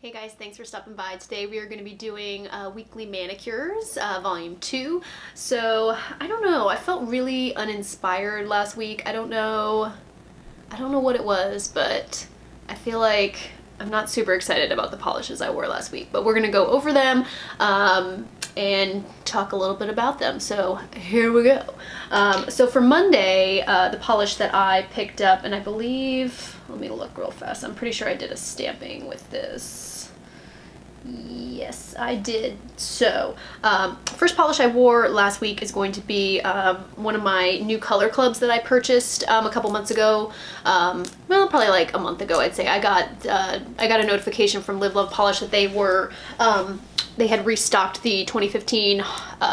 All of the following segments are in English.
Hey guys, thanks for stopping by. Today we are going to be doing weekly manicures, volume 2. So, I don't know, I felt really uninspired last week. I don't know what it was, but I feel like I'm not super excited about the polishes I wore last week. But we're going to go over them and talk a little bit about them. So here we go. So for Monday, the polish that I picked up, and I believe, let me look real fast. I'm pretty sure I did a stamping with this. Yes, I did. So, first polish I wore last week is going to be one of my new color clubs that I purchased a couple months ago. Well, probably like a month ago, I'd say. I got a notification from Live Love Polish that they were they had restocked the 2015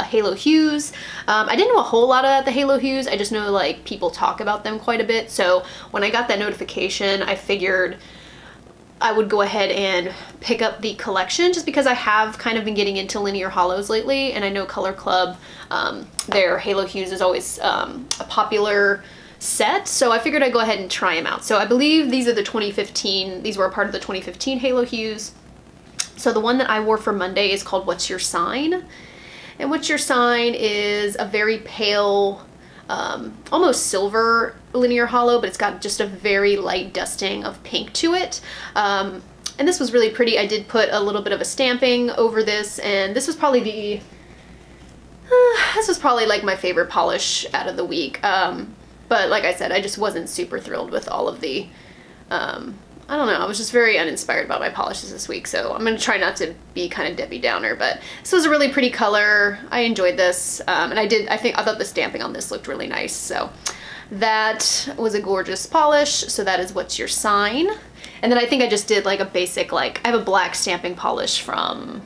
Halo Hues. I didn't know a whole lot about the Halo Hues. I just know like people talk about them quite a bit. So when I got that notification, I figured I would go ahead and pick up the collection just because I have kind of been getting into linear hollows lately, and I know Color Club, their Halo Hues is always a popular set, so I figured I'd go ahead and try them out. So I believe these are the 2015, these were a part of the 2015 Halo Hues. So the one that I wore for Monday is called What's Your Sign? And What's Your Sign is a very pale, almost silver linear hollow, but it's got just a very light dusting of pink to it. And this was really pretty. I did put a little bit of a stamping over this, and this was probably like my favorite polish out of the week. But like I said, I just wasn't super thrilled with all of the, I don't know, I was just very uninspired about my polishes this week, so I'm going to try not to be kind of Debbie Downer, but this was a really pretty color. I enjoyed this, and I thought the stamping on this looked really nice, so that was a gorgeous polish. So that is What's Your Sign? And then I think I just did like a basic, like, I have a black stamping polish from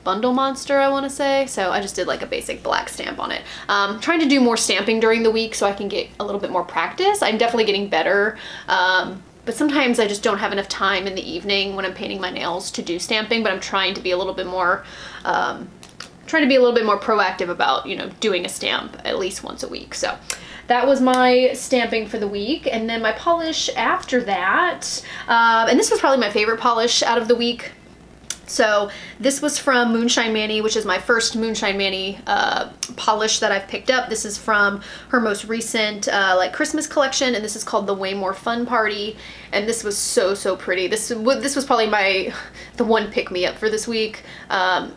Bundle Monster, I want to say. So I just did like a basic black stamp on it. Trying to do more stamping during the week so I can get a little bit more practice. I'm definitely getting better, but sometimes I just don't have enough time in the evening when I'm painting my nails to do stamping, but I'm trying to be a little bit more, proactive about, you know, doing a stamp at least once a week. So that was my stamping for the week. And then my polish after that, and this was probably my favorite polish out of the week. So this was from Moonshine Mani, which is my first Moonshine Mani polish that I've picked up. This is from her most recent like Christmas collection, and this is called the Way More Fun Party. And this was so pretty. This was probably the one pick-me-up for this week.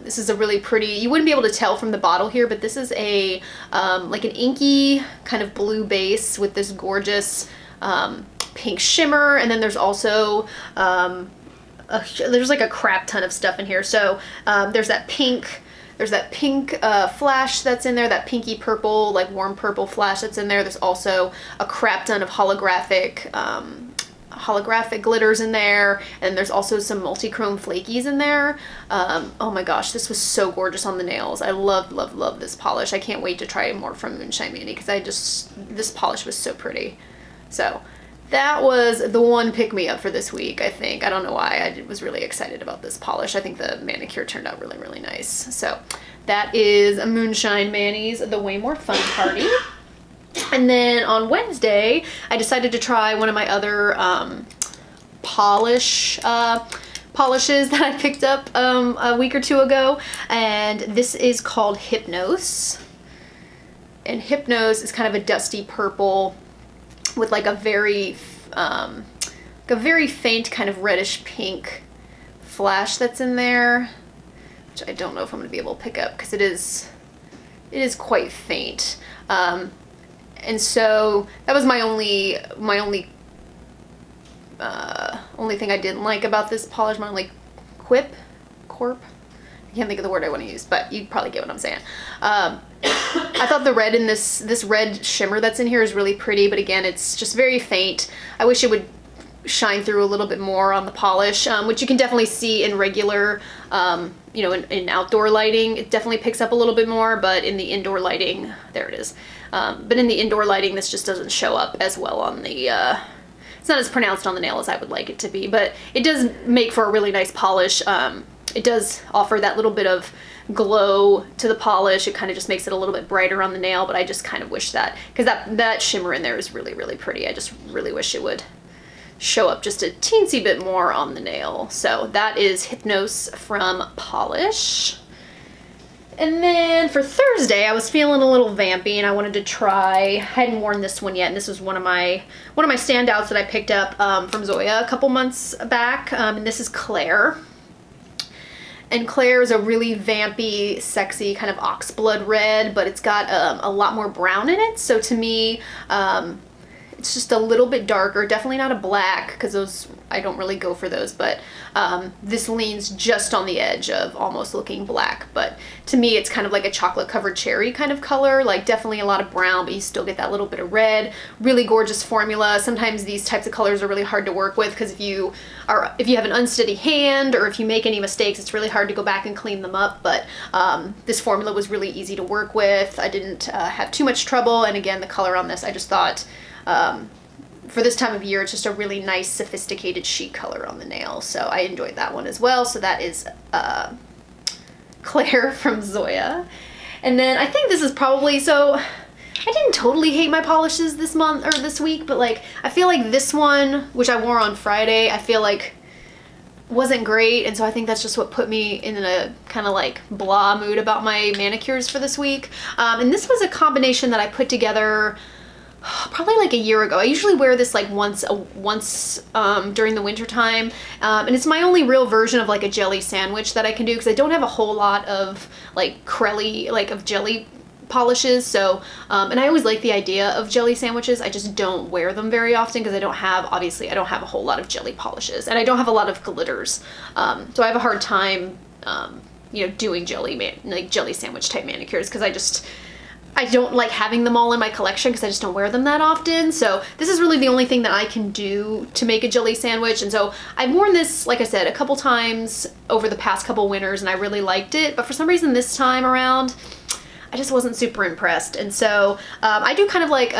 This is a really pretty, you wouldn't be able to tell from the bottle here, but this is a like an inky kind of blue base with this gorgeous pink shimmer, and then there's also there's like a crap ton of stuff in here. So there's that pink flash that's in there, that pinky purple, like warm purple flash that's in there. There's also a crap ton of holographic glitters in there, and there's also some multi-chrome flakies in there. Oh my gosh, this was so gorgeous on the nails. I love this polish. I can't wait to try more from Moonshine Mani because this polish was so pretty. So that was the one pick-me-up for this week, I think. I don't know why. I was really excited about this polish. I think the manicure turned out really nice. So that is Moonshine Mani's The Way More Fun Party. And then on Wednesday, I decided to try one of my other polishes that I picked up a week or two ago. And this is called Hypnos. And Hypnos is kind of a dusty purple with like a very faint kind of reddish pink flash that's in there, which I don't know if I'm gonna be able to pick up because it is quite faint. And so that was my only thing I didn't like about this polish. My only corp. I can't think of the word I want to use, but you probably get what I'm saying. I thought the red in this red shimmer that's in here is really pretty, but again, it's just very faint. I wish it would shine through a little bit more on the polish, which you can definitely see in regular, you know, in outdoor lighting. It definitely picks up a little bit more, but in the indoor lighting, there it is. But in the indoor lighting, this just doesn't show up as well on the, it's not as pronounced on the nail as I would like it to be, but it does make for a really nice polish. It does offer that little bit of glow to the polish. It kind of just makes it a little bit brighter on the nail, but I just kind of wish that, because that shimmer in there is really pretty. I just really wish it would show up just a teensy bit more on the nail. So that is Hypnos from Pahlish. And then for Thursday, I was feeling a little vampy and I wanted to try, I hadn't worn this one yet, and this was one of my standouts that I picked up from Zoya a couple months back, and this is Claire. And Claire is a really vampy, sexy kind of oxblood red, but it's got a lot more brown in it. So to me, it's just a little bit darker, definitely not a black, because those, I don't really go for those, but this leans just on the edge of almost looking black. But to me, it's kind of like a chocolate covered cherry kind of color, like definitely a lot of brown, but you still get that little bit of red. Really gorgeous formula. Sometimes these types of colors are really hard to work with, because if you have an unsteady hand or if you make any mistakes, it's really hard to go back and clean them up. But this formula was really easy to work with. I didn't have too much trouble. And again, the color on this, I just thought, for this time of year, it's just a really nice, sophisticated chic color on the nail. So I enjoyed that one as well. So that is Claire from Zoya. And then I think this is probably, so I didn't totally hate my polishes this month or this week, but like I feel like this one, which I wore on Friday, I feel like wasn't great. And so I think that's just what put me in a kind of like blah mood about my manicures for this week. And this was a combination that I put together probably like a year ago. I usually wear this like once during the winter time, and it's my only real version of like a jelly sandwich that I can do, because I don't have a whole lot of like crelly, like of jelly polishes. So and I always like the idea of jelly sandwiches. I just don't wear them very often because I don't have, obviously I don't have a whole lot of jelly polishes, and I don't have a lot of glitters, so I have a hard time you know, doing jelly sandwich type manicures, because I don't like having them all in my collection because I just don't wear them that often. So this is really the only thing that I can do to make a jelly sandwich. And so I've worn this, like I said, a couple times over the past couple winters, and I really liked it. But for some reason this time around, I just wasn't super impressed. And so I do kind of like,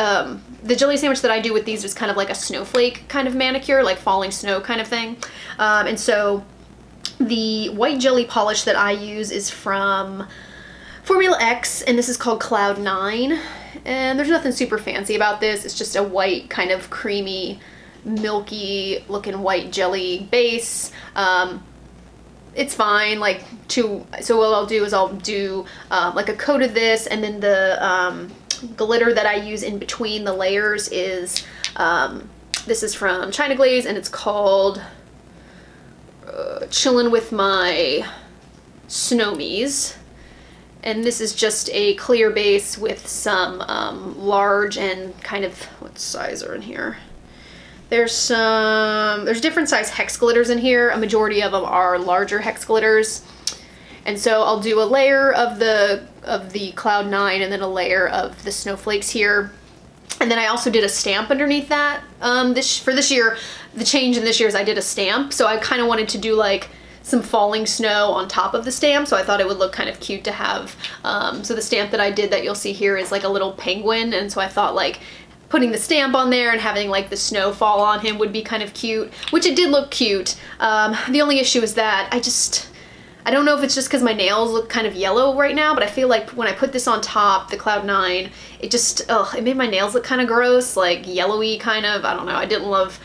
the jelly sandwich that I do with these is kind of like a snowflake kind of manicure, like falling snow kind of thing. And so the white jelly polish that I use is from Formula X, and this is called Cloud 9, and there's nothing super fancy about this. It's just a white kind of creamy, milky looking white jelly base. It's fine, like so what I'll do is I'll do like a coat of this, and then the glitter that I use in between the layers is, this is from China Glaze, and it's called Chillin' With My Snow-mies. And this is just a clear base with some large and kind of, what size are in here? There's different size hex glitters in here. A majority of them are larger hex glitters. And so I'll do a layer of the Cloud 9 and then a layer of the snowflakes here. And then I also did a stamp underneath that. For this year, the change in this year is I did a stamp. So I kind of wanted to do like some falling snow on top of the stamp, so I thought it would look kind of cute to have. So the stamp that I did that you'll see here is like a little penguin, and so I thought like putting the stamp on there and having like the snow fall on him would be kind of cute, which it did look cute. The only issue is that I don't know if it's just because my nails look kind of yellow right now, but I feel like when I put this on top, the Cloud 9, it just, it made my nails look kind of gross, like yellowy kind of. I don't know, I didn't love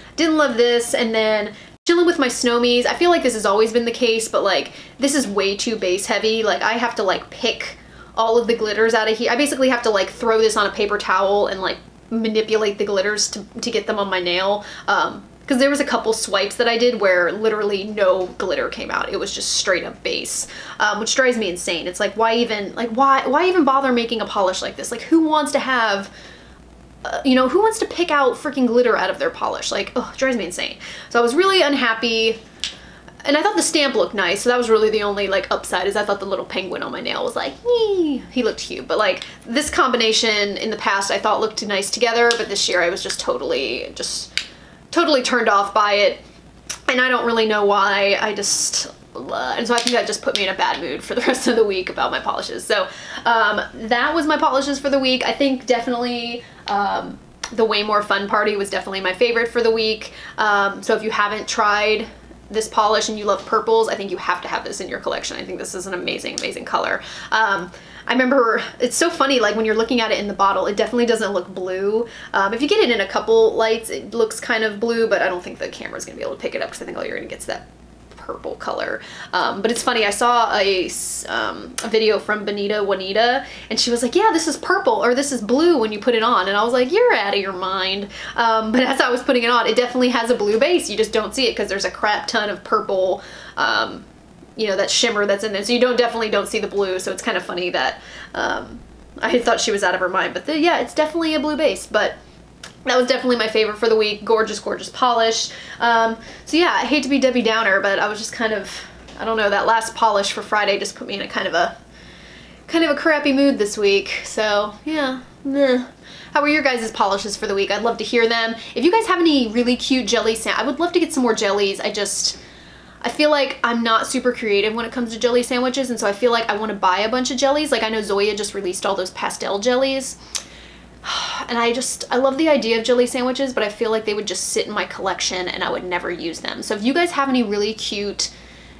this. And then Chilling With My Snow-mies, I feel like this has always been the case, but like this is way too base heavy. Like I have to like pick all of the glitters out of here. I basically have to like throw this on a paper towel and like manipulate the glitters to get them on my nail. Because there was a couple swipes that I did where literally no glitter came out. It was just straight up base, which drives me insane. It's like, why even bother making a polish like this? Like who wants to have, you know, who wants to pick out freaking glitter out of their polish? Like, oh, it drives me insane. So I was really unhappy, and I thought the stamp looked nice. So that was really the only like upside, is I thought the little penguin on my nail was like, ee. He looked cute. But like this combination in the past I thought looked nice together, but this year I was just totally turned off by it. And I don't really know why. And so I think that just put me in a bad mood for the rest of the week about my polishes. So that was my polishes for the week. I think definitely the Way More Fun Party was definitely my favorite for the week. So if you haven't tried this polish and you love purples, I think you have to have this in your collection. I think this is an amazing, amazing color. I remember, it's so funny, like when you're looking at it in the bottle, it definitely doesn't look blue. If you get it in a couple lights, it looks kind of blue, but I don't think the camera's gonna be able to pick it up because I think all you're gonna get is that purple color. But it's funny, I saw a video from Benita Juanita, and she was like, yeah, this is purple, or this is blue when you put it on. And I was like, you're out of your mind. But as I was putting it on, it definitely has a blue base. You just don't see it because there's a crap ton of purple, you know, that shimmer that's in there. So you definitely don't see the blue. So it's kind of funny that I thought she was out of her mind. But yeah, it's definitely a blue base. But that was definitely my favorite for the week. Gorgeous, gorgeous polish. So yeah, I hate to be Debbie Downer, but I was just kind of, I don't know, that last polish for Friday just put me in a kind of a crappy mood this week. So yeah, meh. How were your guys' polishes for the week? I'd love to hear them. If you guys have any really cute jelly I would love to get some more jellies. I feel like I'm not super creative when it comes to jelly sandwiches, and so I feel like I want to buy a bunch of jellies. Like I know Zoya just released all those pastel jellies. And I love the idea of jelly sandwiches, but I feel like they would just sit in my collection and I would never use them. So if you guys have any really cute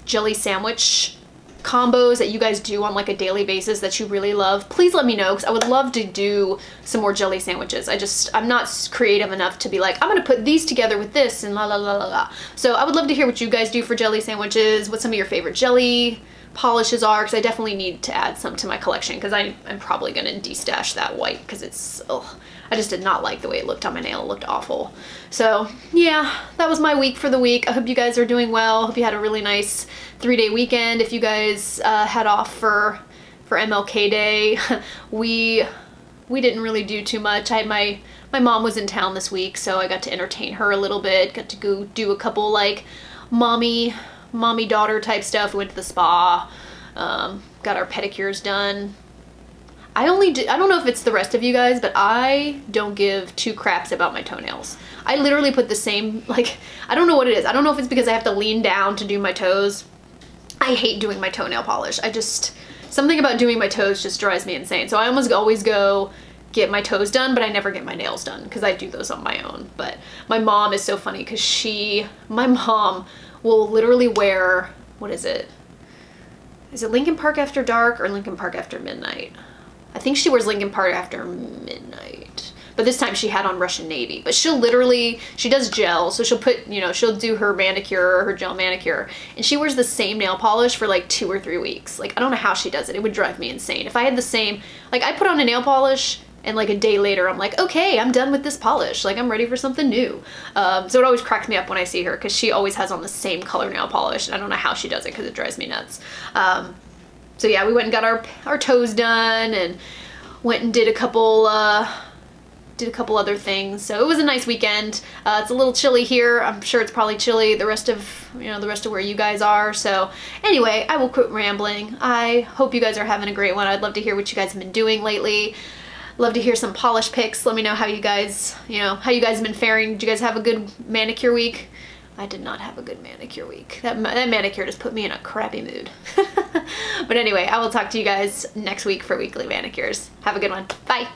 jelly sandwich combos that you guys do on like a daily basis that you really love, please let me know, because I would love to do some more jelly sandwiches. I'm not creative enough to be like, I'm gonna put these together with this and la la la la la. So I would love to hear what you guys do for jelly sandwiches, what some of your favorite jelly polishes are, because I definitely need to add some to my collection, because I'm probably gonna destash that white because it's, ugh, I just did not like the way it looked on my nail. It looked awful. So yeah, that was my week for the week. I hope you guys are doing well. I hope you had a really nice 3-day weekend. If you guys had off for MLK Day, we didn't really do too much. My mom was in town this week, so I got to entertain her a little bit. Got to go do a couple like mommy-daughter type stuff. We went to the spa, got our pedicures done. I don't know if it's the rest of you guys, but I don't give two craps about my toenails. I literally put the same, like, I don't know what it is. I don't know if it's because I have to lean down to do my toes. I hate doing my toenail polish. Something about doing my toes just drives me insane. So I almost always go get my toes done, but I never get my nails done because I do those on my own. But my mom is so funny because my mom will literally wear, what is it? Is it Lincoln Park After Dark or Lincoln Park After Midnight? I think she wears Lincoln Park After Midnight. But this time she had on Russian Navy. But she does gel, so she'll put, you know, she'll do her manicure or her gel manicure, and she wears the same nail polish for like 2 or 3 weeks. Like, I don't know how she does it. It would drive me insane. If I had the same, like, I put on a nail polish and like a day later I'm like, okay, I'm done with this polish. Like, I'm ready for something new. So it always cracks me up when I see her because she always has on the same color nail polish, and I don't know how she does it because it drives me nuts. So yeah, we went and got our toes done and went and did a couple other things. So it was a nice weekend. It's a little chilly here. I'm sure it's probably chilly the rest of where you guys are. So anyway, I will quit rambling. I hope you guys are having a great one. I'd love to hear what you guys have been doing lately. Love to hear some polish pics. Let me know how you guys, how you guys have been faring. Did you guys have a good manicure week? I did not have a good manicure week. That manicure just put me in a crappy mood. But anyway, I will talk to you guys next week for weekly manicures. Have a good one. Bye.